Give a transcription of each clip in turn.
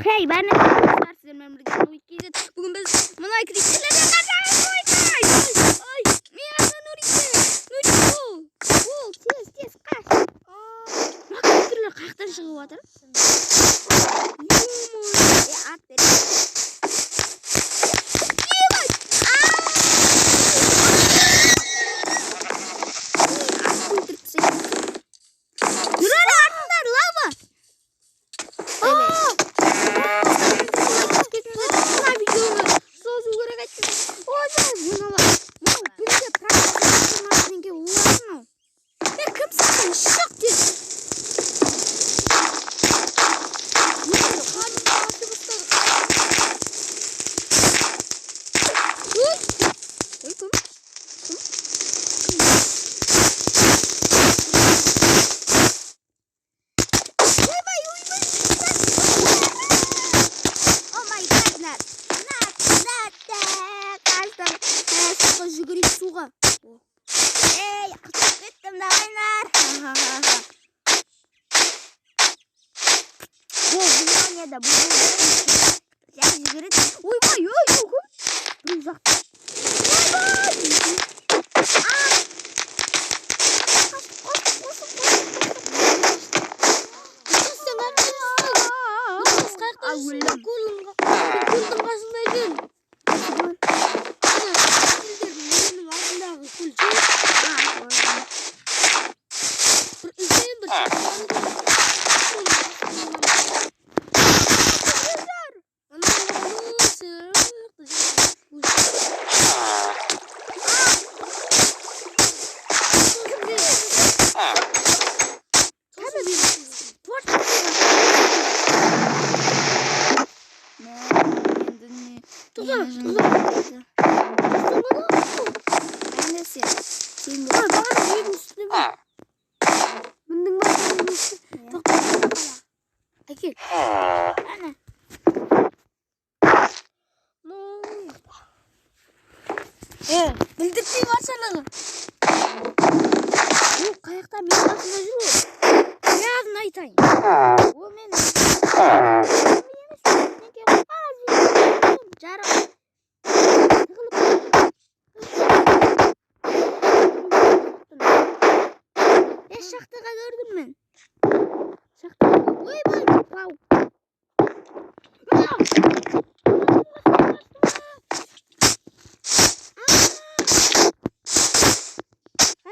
Hey, ben de sizlerle birlikte bugün biz bunlar kriterlerden kaçacağız. Ay, Miyasan Nurik'te. Nurik bul. Tez kaç. Bak kriterler kalktan çıkıp atır. At beni. Жүгіріп суға. Ей, қысып кеттім дағайлар. Бұлған еді, бұлған. Сән жүгіріп. Ойбай, өкім. Бір ұзақты. Ойбай. Bildirtmeyi varsanız. Bu kayakta benim aslında жүру. Аяғын айтайын. О мен. Жарық. Шақтыға көрдім мен. Шақтыға. Ойбай. Вау.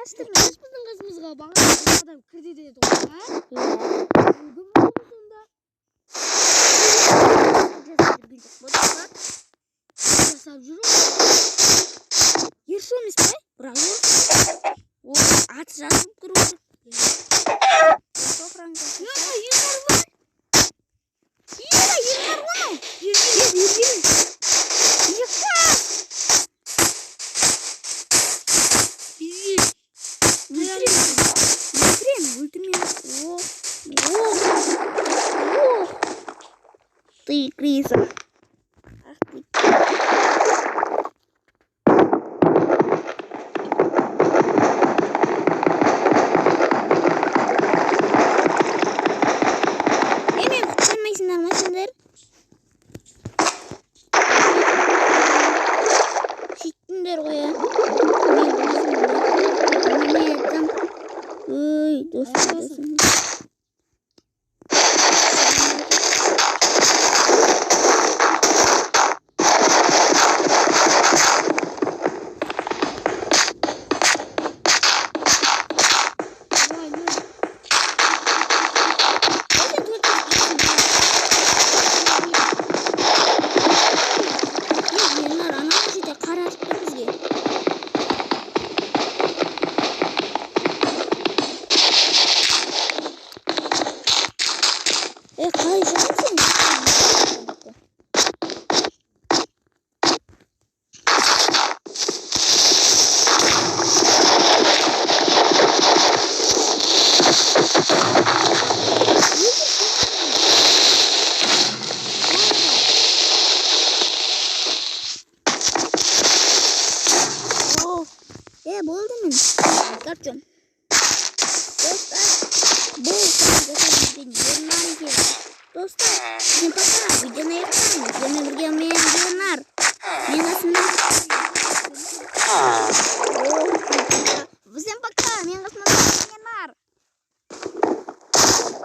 Біздің қызымызға бағана адам кірді деді ғой. Бүгін сонда. Жасап жүру. Ерші емес бай? Бірақ ол аты жазып кіру. ERNAR бар. ERNAR бар. Ты, Криса. Ах ты. Мен құтқармайсыңдар ма сендер? Сөйттіңдер ғой, я. Мен айтам. Ой, досым. Oldu mu? Kaptan. Dostlar, bu videoyu dostlar, Всем пока. Видео на экране. С вами был ERNAR. Всем пока.